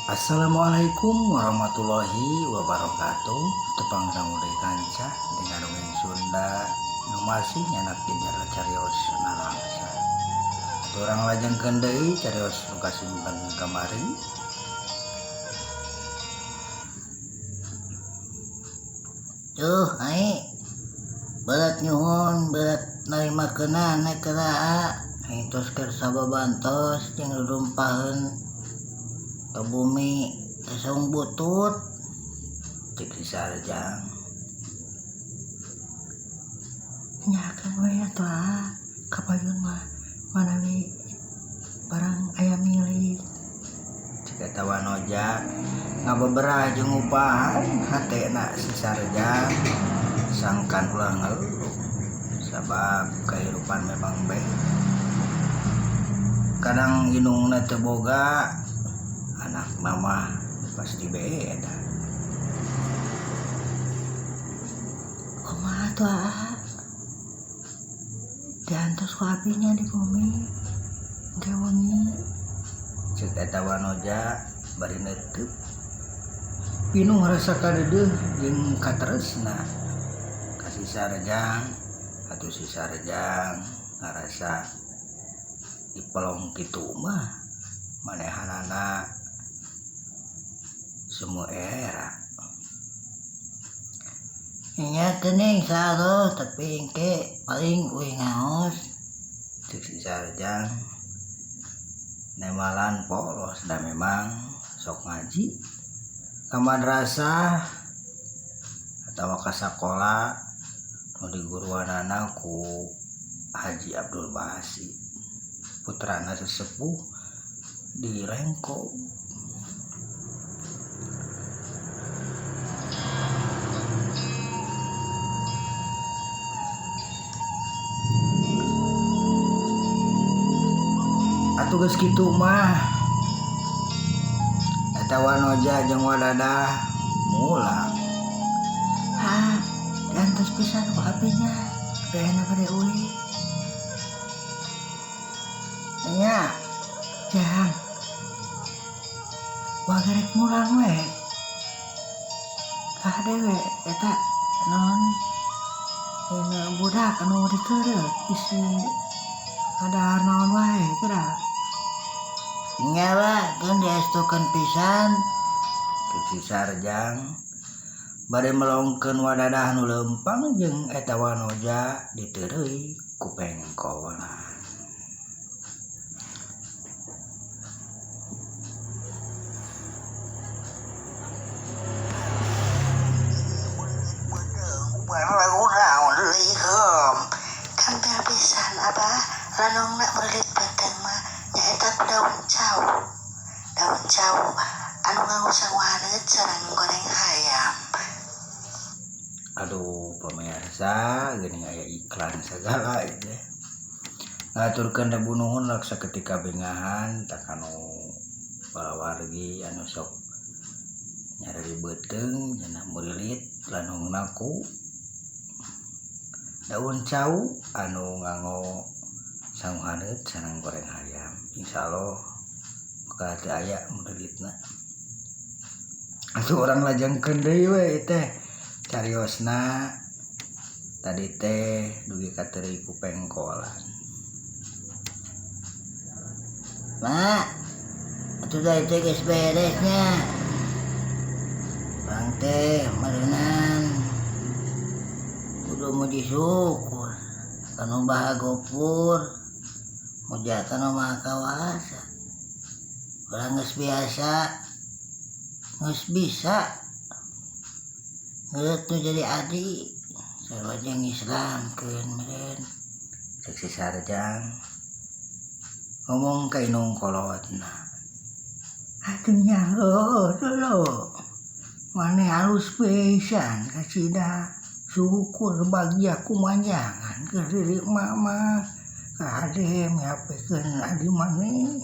Assalamualaikum warahmatullahi wabarakatuh. Tepang samudai kanca dengan dongeng Sunda nu masih nyanak jejar carios narangsa. Orang lajeng kendai carios nu kasimpen kamari. Hai berat nyuhun berat narima kena naik keraa tos keur sababantos jeung rumpaheun ke bumi kesung butut Cek si Sarjang. nyakeun we atuh kapayun mah manawi barang aya milik Cek eta wanoja ngabeberah jeung upahan hatena si Sarjang sangkan ulah ngeluh sabab kehidupan memang baik. Kadang inungna teu boga anak mama pasti beda. kumaha tuh diantos ku apinya di bumi ge wengi Cek eta wanoja bari neuteuk pinu ngarasa kadeudeung jeung katresna ka si Sarjang atuh si Sarjang ngarasa dipelong kitu mah manehanana semua era. nya geuning saeuh tapi engke paling uing ngaos Cek si Sarjang nemalan polos da memang sok ngaji ka madrasah atawa ka sakola nu diguruanana ku Haji Abdul Basit putrana sesepuh di Rengko. Atuh geus kitu mah eta wanoja jeung wadadah mulang. diantos pisan ku apinya beana bade uing nya jang wagarek mulang we kadewe eta non ini budak anu dikeureuh isi ada naon wae geura nya wa geun diestukeun pisan Cek si Sarjang bade melongkeun wadadah nu leumpang jeung eta wanoja diteureuy ku pengkolan. kan pisan abah ranongna meureut penting mah nyaeta ku daun cau anu ngangusang wareut sareng goreng hayam. Aduh pemirsa geuning aya iklan segala ieu. Ngaturkeun da bunuhun lak saketika bengahan tak anu balawargi anu sok nyari beuteung cenah meurelit lanungna ku daun cau anu nganggo sanguhaneut sareng goreng hayam. Insyaallah bakal teu aya meureulitna. Atuh urang lajengkeun deui we teh cariosna tadi teh dugi kateueuy ku pengkolan. Mak, atuh da teh geus beresnya. Bang teh mareunan kudu muji syukur kanu baha gopur muja kanu maha kawasa. Urang geus biasa geus bisa ngeureut nu jadi adi sarua jeung Islamkeun meureun. Cek si Sarjang ngomong ka inung kolotna. Atuh nya dulu maneh halus pisan kasida syukur bahagia kumanjangan ke diri mama kade nyapekeun adi maneh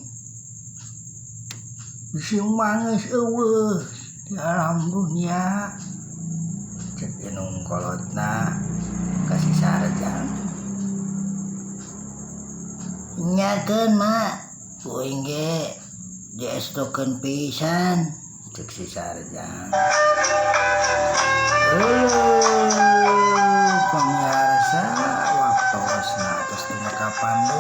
bisi mangeus eueuh di alam dunia. Cek inung kolotna ka si Sarjang. Nyakeun mak uing ge Jestokeun pisan cek si Sarjang. Pamirsa waktosna tos tina kapandu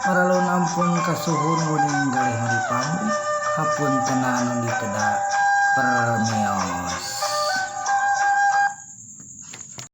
maralun ampun kasuhun geuning galih nu dipamrih hapuntenna anu ditedak permios.